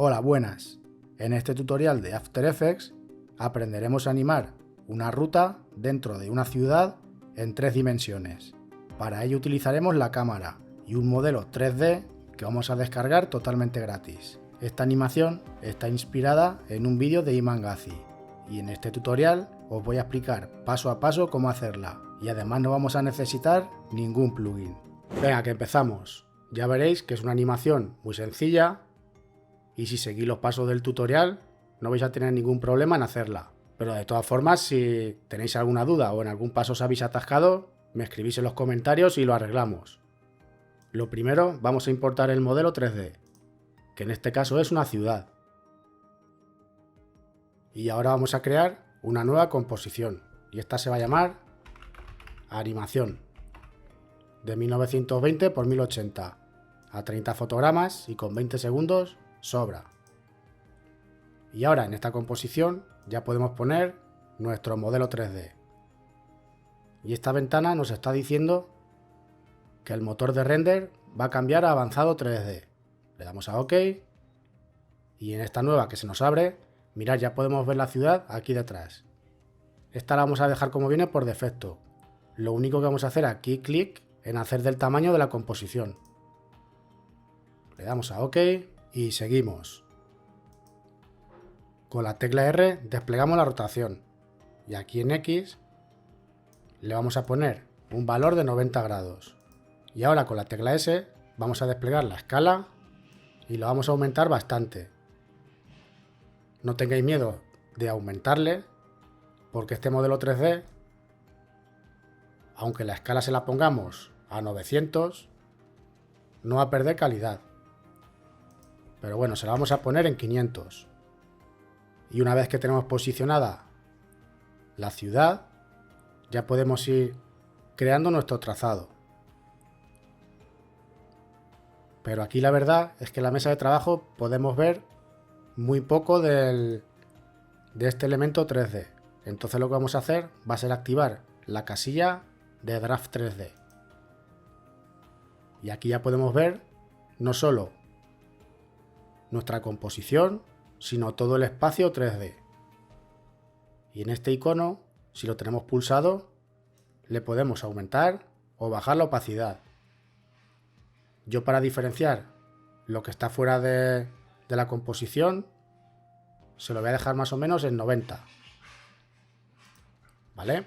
Hola, buenas. En este tutorial de After Effects aprenderemos a animar una ruta dentro de una ciudad en 3 dimensiones. Para ello utilizaremos la cámara y un modelo 3D que vamos a descargar totalmente gratis. Esta animación está inspirada en un vídeo de Iman Ghazi y en este tutorial os voy a explicar paso a paso cómo hacerla y además no vamos a necesitar ningún plugin. Venga, que empezamos. Ya veréis que es una animación muy sencilla y si seguís los pasos del tutorial no vais a tener ningún problema en hacerla. Pero de todas formas, si tenéis alguna duda o en algún paso os habéis atascado, me escribís en los comentarios y lo arreglamos. Lo primero, vamos a importar el modelo 3D, que en este caso es una ciudad. Y ahora vamos a crear una nueva composición, y esta se va a llamar Animación, de 1920 por 1080, a 30 fotogramas y con 20 segundos sobra. Y ahora en esta composición ya podemos poner nuestro modelo 3D. Y esta ventana nos está diciendo que el motor de render va a cambiar a avanzado 3D. Le damos a OK y en esta nueva que se nos abre, mirad, ya podemos ver la ciudad aquí detrás. Esta la vamos a dejar como viene por defecto. Lo único que vamos a hacer aquí, clic en hacer del tamaño de la composición. Le damos a OK y seguimos. Con la tecla R desplegamos la rotación y aquí en X le vamos a poner un valor de 90 grados. Y ahora con la tecla S vamos a desplegar la escala y lo vamos a aumentar bastante. No tengáis miedo de aumentarle porque este modelo 3D, aunque la escala se la pongamos a 900, no va a perder calidad. Pero bueno, se la vamos a poner en 500. Y una vez que tenemos posicionada la ciudad, ya podemos ir creando nuestro trazado. Pero aquí la verdad es que en la mesa de trabajo podemos ver muy poco de este elemento 3D. Entonces lo que vamos a hacer va a ser activar la casilla de Draft 3D. Y aquí ya podemos ver no solo nuestra composición, sino todo el espacio 3D. Y en este icono, si lo tenemos pulsado, le podemos aumentar o bajar la opacidad. Yo, para diferenciar lo que está fuera de la composición, se lo voy a dejar más o menos en 90. ¿Vale?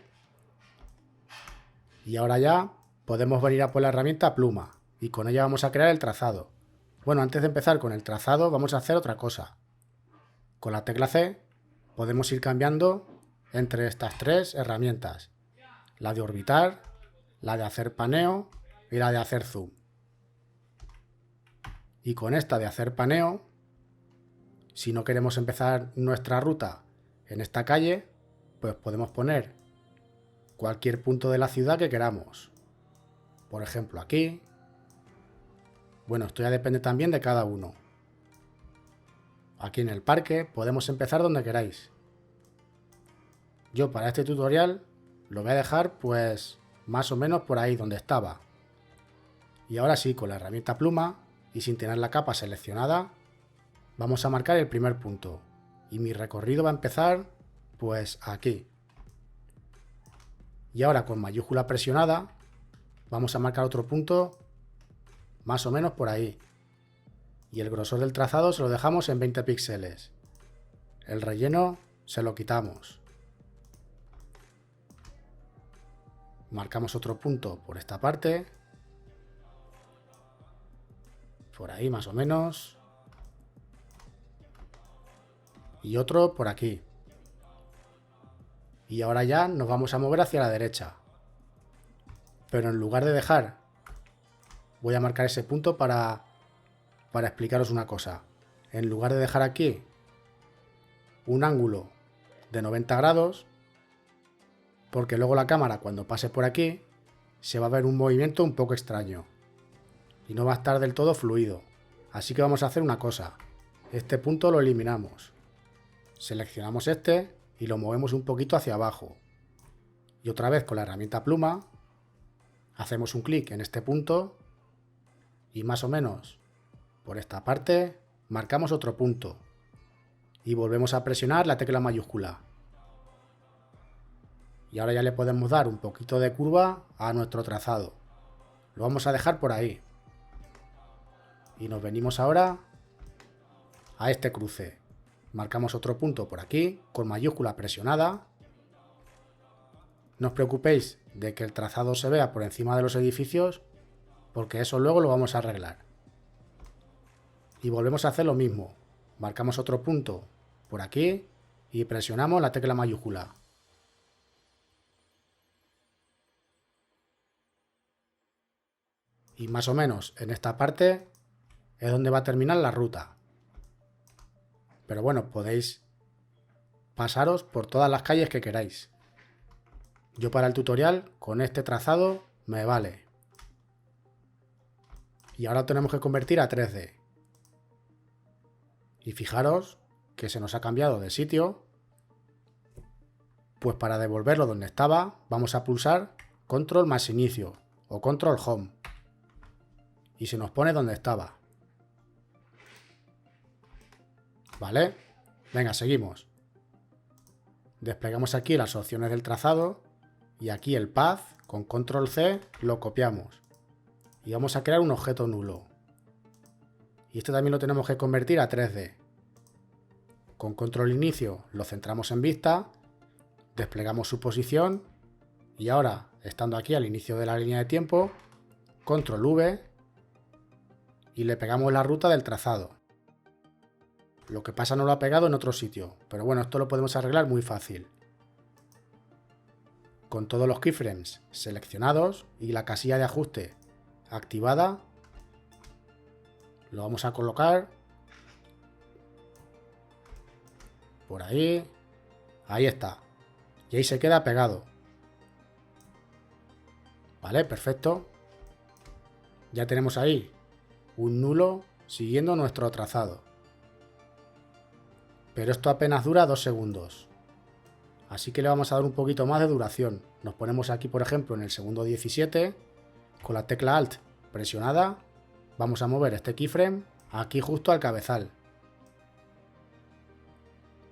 Y ahora ya podemos venir a por la herramienta pluma y con ella vamos a crear el trazado. Bueno, antes de empezar con el trazado vamos a hacer otra cosa. Con la tecla C podemos ir cambiando entre estas 3 herramientas. La de orbitar, la de hacer paneo y la de hacer zoom. Y con esta de hacer paneo, si no queremos empezar nuestra ruta en esta calle, pues podemos poner cualquier punto de la ciudad que queramos. Por ejemplo, aquí. Bueno, esto ya depende también de cada uno. Aquí en el parque podemos empezar donde queráis. Yo para este tutorial lo voy a dejar pues más o menos por ahí donde estaba. Y ahora sí, con la herramienta pluma y sin tener la capa seleccionada, vamos a marcar el primer punto. Y mi recorrido va a empezar pues aquí. Y ahora con mayúscula presionada vamos a marcar otro punto más o menos por ahí. Y el grosor del trazado se lo dejamos en 20 píxeles. El relleno se lo quitamos. Marcamos otro punto por esta parte. Por ahí más o menos. Y otro por aquí. Y ahora ya nos vamos a mover hacia la derecha. Pero en lugar de dejar, voy a marcar ese punto para explicaros una cosa. En lugar de dejar aquí un ángulo de 90 grados, porque luego la cámara cuando pase por aquí se va a ver un movimiento un poco extraño y no va a estar del todo fluido. Así que vamos a hacer una cosa. Este punto lo eliminamos. Seleccionamos este y lo movemos un poquito hacia abajo. Y otra vez con la herramienta pluma hacemos un clic en este punto y más o menos por esta parte marcamos otro punto y volvemos a presionar la tecla mayúscula. Y ahora ya le podemos dar un poquito de curva a nuestro trazado. Lo vamos a dejar por ahí. Y nos venimos ahora a este cruce. Marcamos otro punto por aquí con mayúscula presionada. No os preocupéis de que el trazado se vea por encima de los edificios, porque eso luego lo vamos a arreglar. Y volvemos a hacer lo mismo. Marcamos otro punto por aquí y presionamos la tecla mayúscula. Y más o menos en esta parte es donde va a terminar la ruta. Pero bueno, podéis pasaros por todas las calles que queráis. Yo para el tutorial con este trazado me vale. Y ahora tenemos que convertir a 3D. Y fijaros que se nos ha cambiado de sitio. Pues para devolverlo donde estaba vamos a pulsar Control más inicio o Control Home. Y se nos pone donde estaba. ¿Vale? Venga, seguimos. Desplegamos aquí las opciones del trazado y aquí el Path con Control C lo copiamos. Y vamos a crear un objeto nulo. Y esto también lo tenemos que convertir a 3D. Con Control Inicio lo centramos en vista, desplegamos su posición y ahora, estando aquí al inicio de la línea de tiempo, Control V y le pegamos la ruta del trazado. Lo que pasa no lo ha pegado en otro sitio, pero bueno, esto lo podemos arreglar muy fácil. Con todos los keyframes seleccionados y la casilla de ajuste activada, lo vamos a colocar por ahí. Ahí está. Y ahí se queda pegado. Vale, perfecto. Ya tenemos ahí un nulo siguiendo nuestro trazado. Pero esto apenas dura 2 segundos. Así que le vamos a dar un poquito más de duración. Nos ponemos aquí, por ejemplo, en el segundo 17. Con la tecla Alt presionada, vamos a mover este keyframe aquí justo al cabezal.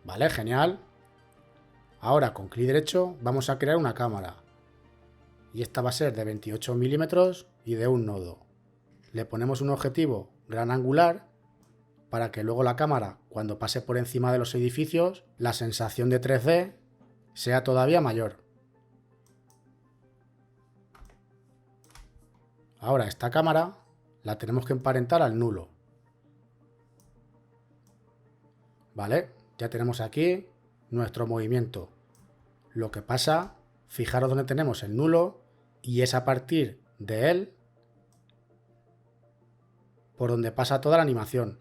Vale, genial. Ahora con clic derecho vamos a crear una cámara. Y esta va a ser de 28 milímetros y de un nodo. Le ponemos un objetivo gran angular para que luego la cámara, cuando pase por encima de los edificios, la sensación de 3D sea todavía mayor. Ahora esta cámara la tenemos que emparentar al nulo. ¿Vale? Ya tenemos aquí nuestro movimiento. Lo que pasa, fijaros donde tenemos el nulo y es a partir de él por donde pasa toda la animación.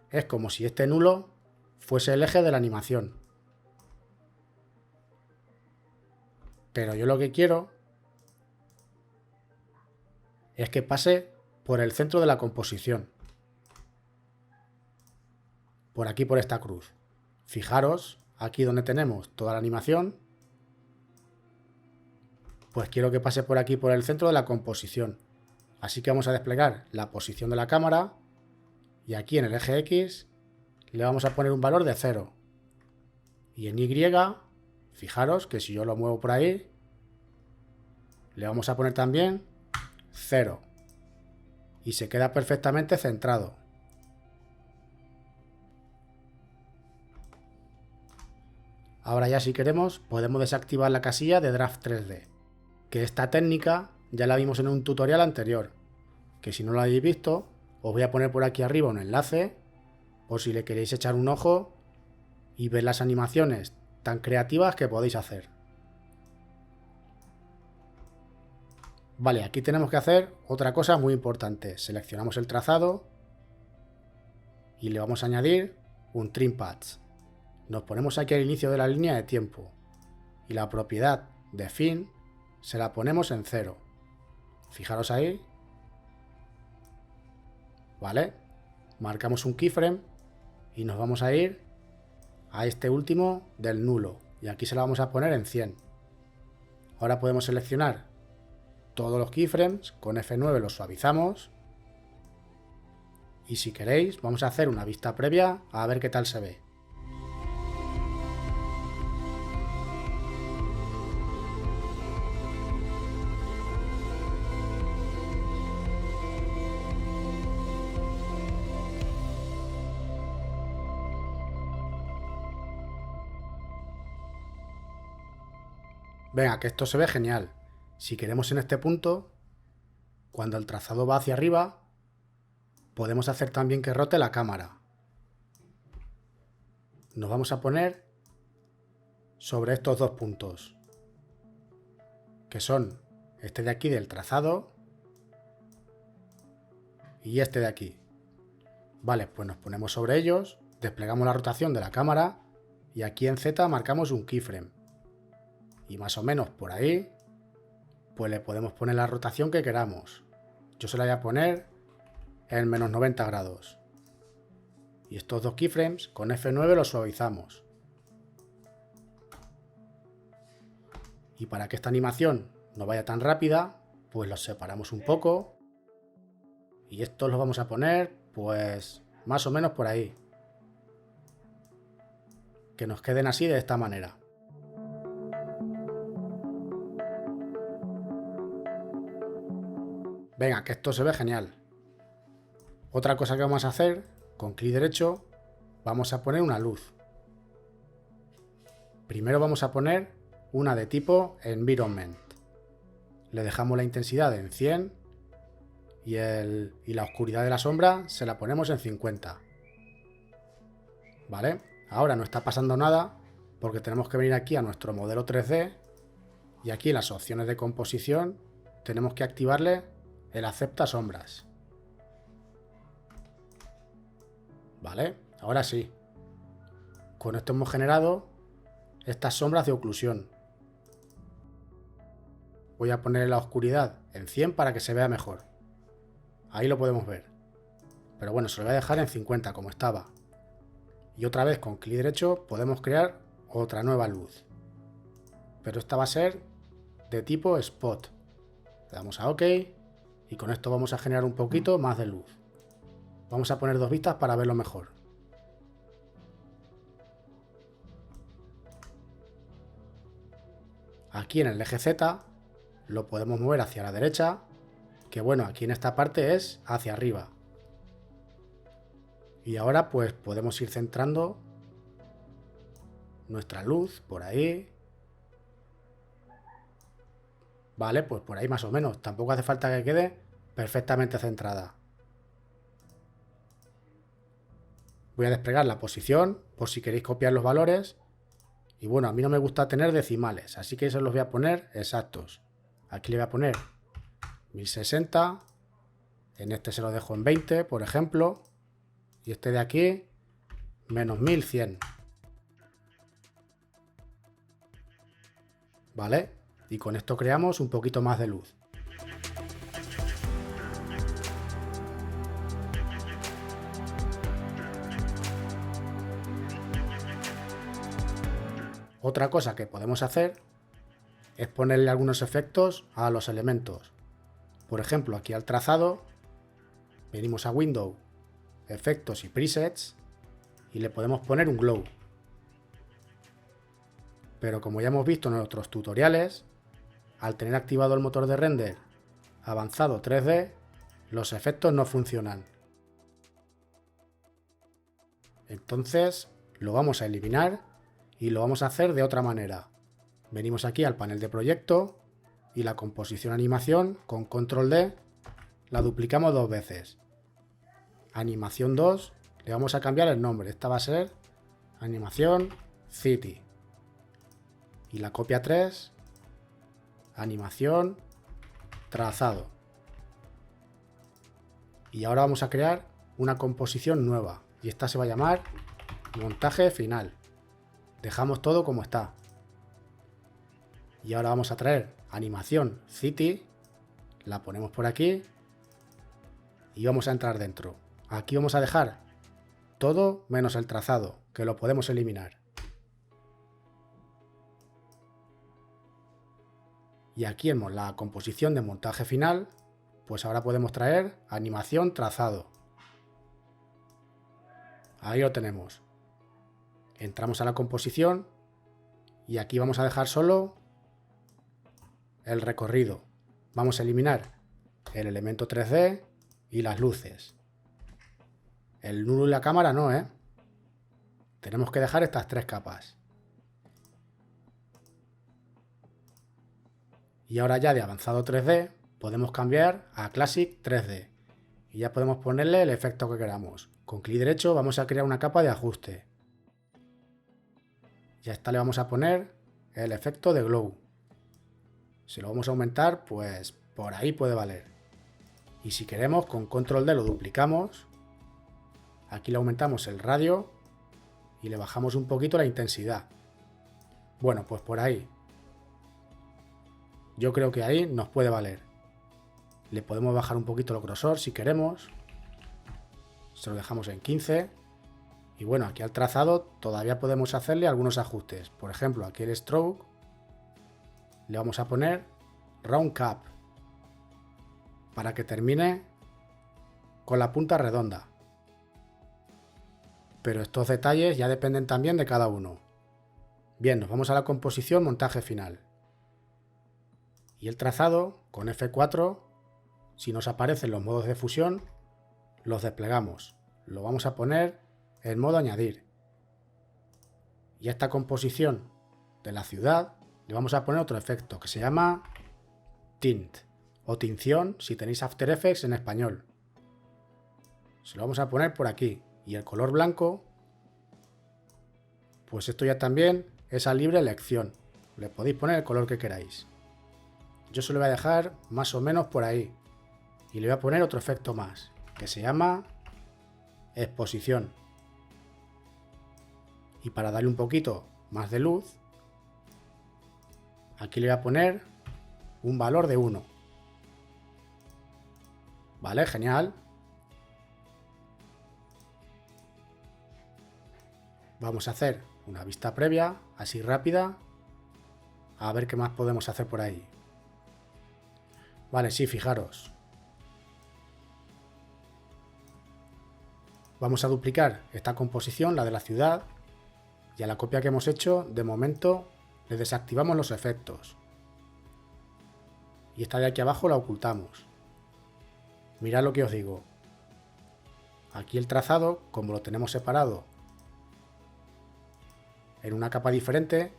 Es como si este nulo fuese el eje de la animación. Pero yo lo que quiero es que pase por el centro de la composición. Por aquí, por esta cruz. Fijaros, aquí donde tenemos toda la animación, pues quiero que pase por aquí, por el centro de la composición. Así que vamos a desplegar la posición de la cámara y aquí en el eje X le vamos a poner un valor de 0. Y en Y, fijaros que si yo lo muevo por ahí, le vamos a poner también 0. Y se queda perfectamente centrado. Ahora ya si queremos podemos desactivar la casilla de Draft 3D. Que esta técnica ya la vimos en un tutorial anterior. Que si no lo habéis visto, os voy a poner por aquí arriba un enlace por si le queréis echar un ojo y ver las animaciones tan creativas que podéis hacer. Vale, aquí tenemos que hacer otra cosa muy importante. Seleccionamos el trazado y le vamos a añadir un Trim Paths. Nos ponemos aquí al inicio de la línea de tiempo y la propiedad de fin se la ponemos en 0. Fijaros ahí. Vale, marcamos un keyframe y nos vamos a ir a este último del nulo y aquí se la vamos a poner en 100. Ahora podemos seleccionar todos los keyframes, con F9 los suavizamos Y si queréis, vamos a hacer una vista previa a ver qué tal se ve. Venga, que esto se ve genial. Si queremos en este punto, cuando el trazado va hacia arriba, podemos hacer también que rote la cámara. Nos vamos a poner sobre estos dos puntos, que son este de aquí del trazado y este de aquí. Vale, pues nos ponemos sobre ellos, desplegamos la rotación de la cámara y aquí en Z marcamos un keyframe. Y más o menos por ahí, pues le podemos poner la rotación que queramos. Yo se la voy a poner en menos 90 grados. Y estos dos keyframes con F9 los suavizamos. Y para que esta animación no vaya tan rápida, pues los separamos un poco. Y estos los vamos a poner, pues, más o menos por ahí. Que nos queden así de esta manera. Venga, que esto se ve genial. Otra cosa que vamos a hacer, con clic derecho, vamos a poner una luz. Primero vamos a poner una de tipo Environment. Le dejamos la intensidad en 100 y la oscuridad de la sombra se la ponemos en 50. ¿Vale? Ahora no está pasando nada porque tenemos que venir aquí a nuestro modelo 3D y aquí en las opciones de composición tenemos que activarle el acepta sombras. Vale, ahora sí. Con esto hemos generado estas sombras de oclusión. Voy a poner la oscuridad en 100 para que se vea mejor. Ahí lo podemos ver. Pero bueno, se lo voy a dejar en 50 como estaba. Y otra vez con clic derecho podemos crear otra nueva luz. Pero esta va a ser de tipo Spot. Le damos a OK. Y con esto vamos a generar un poquito más de luz. Vamos a poner dos vistas para verlo mejor. Aquí en el eje Z lo podemos mover hacia la derecha, que bueno, aquí en esta parte es hacia arriba. Y ahora pues podemos ir centrando nuestra luz por ahí. Vale, pues por ahí más o menos. Tampoco hace falta que quede perfectamente centrada. Voy a desplegar la posición por si queréis copiar los valores. Y bueno, a mí no me gusta tener decimales, así que eso los voy a poner exactos. Aquí le voy a poner 1060. En este se lo dejo en 20, por ejemplo. Y este de aquí, menos 1100. ¿Vale? Y con esto creamos un poquito más de luz. Otra cosa que podemos hacer es ponerle algunos efectos a los elementos. Por ejemplo, aquí al trazado, venimos a Window, Efectos y Presets y le podemos poner un glow. Pero como ya hemos visto en otros tutoriales, al tener activado el motor de render avanzado 3D, los efectos no funcionan. Entonces lo vamos a eliminar y lo vamos a hacer de otra manera. Venimos aquí al panel de proyecto y la composición animación con control D la duplicamos dos veces. Animación 2, le vamos a cambiar el nombre. Esta va a ser Animación City. Y la copia 3, Animación Trazado. Y ahora vamos a crear una composición nueva. Y esta se va a llamar Montaje Final. Dejamos todo como está. Y ahora vamos a traer Animación City. La ponemos por aquí. Y vamos a entrar dentro. Aquí vamos a dejar todo menos el trazado, que lo podemos eliminar. Y aquí en la composición de montaje final, pues ahora podemos traer animación trazado. Ahí lo tenemos. Entramos a la composición y aquí vamos a dejar solo el recorrido. Vamos a eliminar el elemento 3D y las luces. El nudo y la cámara no, ¿eh? Tenemos que dejar estas tres capas. Y ahora ya de avanzado 3D podemos cambiar a Classic 3D. Y ya podemos ponerle el efecto que queramos. Con clic derecho vamos a crear una capa de ajuste. Y a esta le vamos a poner el efecto de glow. Si lo vamos a aumentar, pues por ahí puede valer. Y si queremos, con control D lo duplicamos. Aquí le aumentamos el radio y le bajamos un poquito la intensidad. Bueno, pues por ahí. Yo creo que ahí nos puede valer. Le podemos bajar un poquito el grosor si queremos. Se lo dejamos en 15. Y bueno, aquí al trazado todavía podemos hacerle algunos ajustes. Por ejemplo, aquí el stroke le vamos a poner round cap para que termine con la punta redonda. Pero estos detalles ya dependen también de cada uno. Bien, nos vamos a la composición, montaje final. Y el trazado con F4, si nos aparecen los modos de fusión, los desplegamos. Lo vamos a poner en modo añadir. Y a esta composición de la ciudad le vamos a poner otro efecto que se llama tint o tinción si tenéis After Effects en español. Se lo vamos a poner por aquí. Y el color blanco, pues esto ya también es a libre elección. Le podéis poner el color que queráis. Yo se lo voy a dejar más o menos por ahí. Y le voy a poner otro efecto más, que se llama exposición. Y para darle un poquito más de luz, aquí le voy a poner un valor de 1. Vale, genial. Vamos a hacer una vista previa, así rápida, a ver qué más podemos hacer por ahí. Vale, sí, fijaros. Vamos a duplicar esta composición, la de la ciudad, y a la copia que hemos hecho, de momento, le desactivamos los efectos. Y esta de aquí abajo la ocultamos. Mirad lo que os digo. Aquí el trazado, como lo tenemos separado en una capa diferente,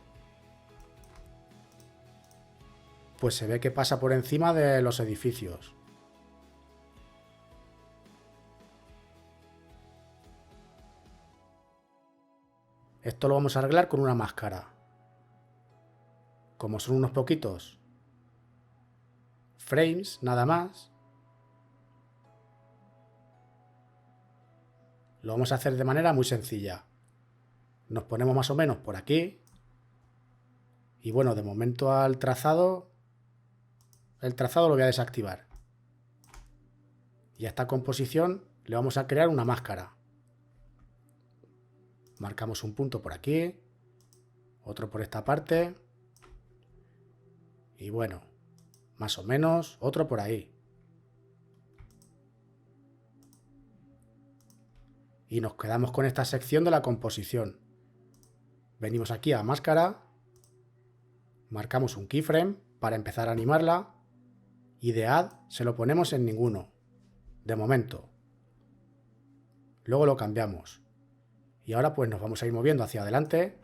pues se ve que pasa por encima de los edificios. Esto lo vamos a arreglar con una máscara. Como son unos poquitos frames, nada más, lo vamos a hacer de manera muy sencilla. Nos ponemos más o menos por aquí. Y bueno, de momento al trazado, el trazado lo voy a desactivar. Y a esta composición le vamos a crear una máscara. Marcamos un punto por aquí, otro por esta parte. Y bueno, más o menos otro por ahí. Y nos quedamos con esta sección de la composición. Venimos aquí a máscara, marcamos un keyframe para empezar a animarla y de add se lo ponemos en ninguno, de momento. Luego lo cambiamos. Y ahora pues nos vamos a ir moviendo hacia adelante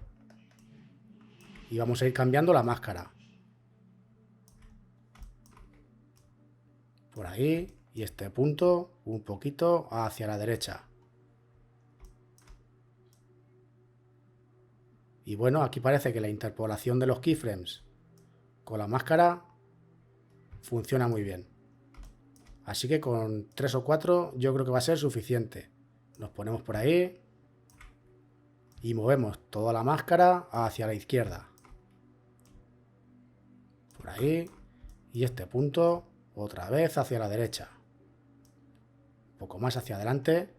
y vamos a ir cambiando la máscara. Por ahí y este punto un poquito hacia la derecha. Y bueno, aquí parece que la interpolación de los keyframes con la máscara funciona muy bien. Así que con 3 o 4 yo creo que va a ser suficiente. Nos ponemos por ahí y movemos toda la máscara hacia la izquierda. Por ahí. Y este punto otra vez hacia la derecha. Un poco más hacia adelante.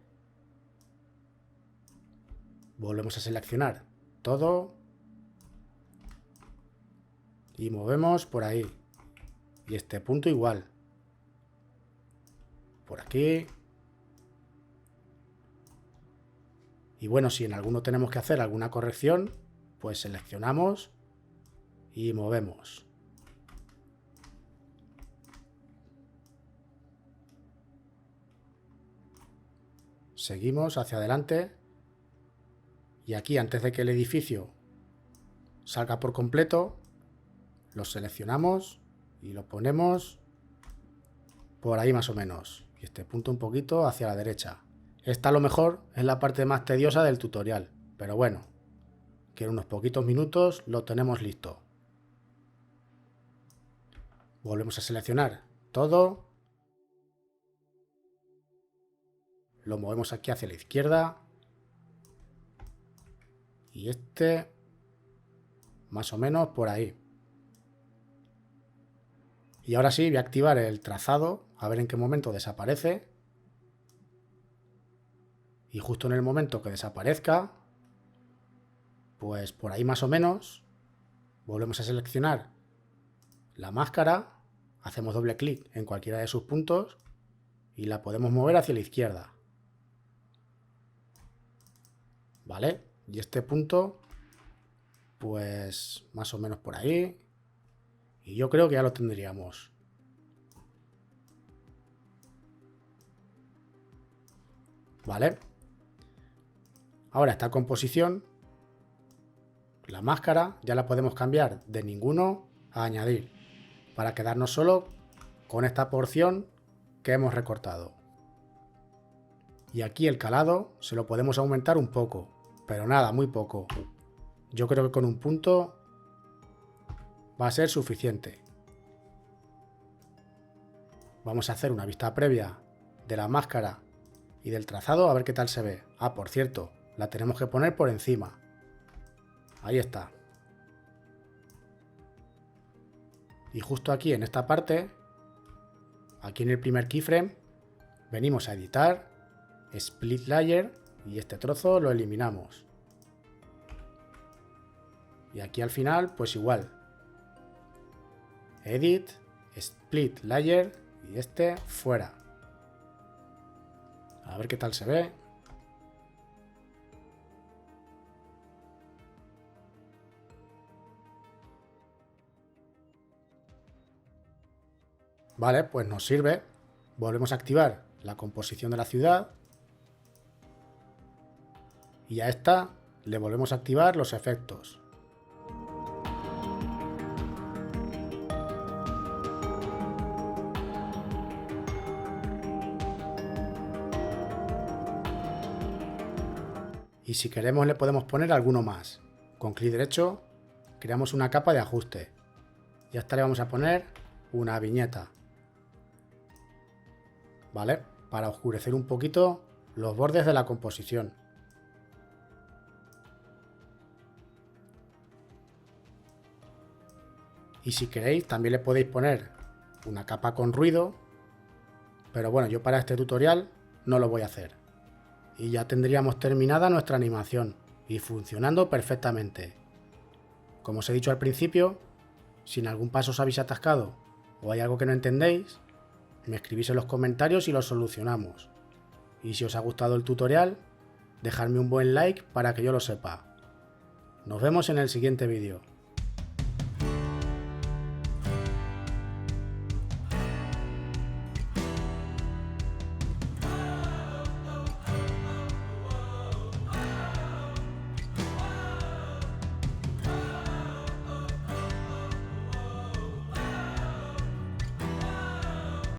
Volvemos a seleccionar todo y movemos por ahí. Y este punto igual. Por aquí. Y bueno, si en alguno tenemos que hacer alguna corrección, pues seleccionamos y movemos. Seguimos hacia adelante y aquí, antes de que el edificio salga por completo, lo seleccionamos y lo ponemos por ahí más o menos, y este punto un poquito hacia la derecha. Esta a lo mejor es la parte más tediosa del tutorial, pero bueno, que en unos poquitos minutos lo tenemos listo. Volvemos a seleccionar todo, lo movemos aquí hacia la izquierda y este más o menos por ahí. Y ahora sí voy a activar el trazado, a ver en qué momento desaparece. Y justo en el momento que desaparezca, pues por ahí más o menos, volvemos a seleccionar la máscara, hacemos doble clic en cualquiera de sus puntos y la podemos mover hacia la izquierda. ¿Vale? Y este punto, pues más o menos por ahí. Y yo creo que ya lo tendríamos. ¿Vale? Ahora esta composición, la máscara, ya la podemos cambiar de ninguno a añadir, para quedarnos solo con esta porción que hemos recortado. Y aquí el calado se lo podemos aumentar un poco, pero nada, muy poco. Yo creo que con un punto va a ser suficiente. Vamos a hacer una vista previa de la máscara y del trazado a ver qué tal se ve. Ah, por cierto, la tenemos que poner por encima. Ahí está. Y justo aquí en esta parte, aquí en el primer keyframe, venimos a editar, split layer y este trozo lo eliminamos. Y aquí al final, pues igual. Edit, split layer y este fuera. A ver qué tal se ve. Vale, pues nos sirve. Volvemos a activar la composición de la ciudad. Y a esta le volvemos a activar los efectos. Y si queremos le podemos poner alguno más. Con clic derecho creamos una capa de ajuste. Y a esta le vamos a poner una viñeta. ¿Vale? Para oscurecer un poquito los bordes de la composición. Y si queréis también le podéis poner una capa con ruido, pero bueno, yo para este tutorial no lo voy a hacer. Y ya tendríamos terminada nuestra animación y funcionando perfectamente. Como os he dicho al principio, si en algún paso os habéis atascado o hay algo que no entendéis, me escribís en los comentarios y lo solucionamos. Y si os ha gustado el tutorial, dejadme un buen like para que yo lo sepa. Nos vemos en el siguiente vídeo.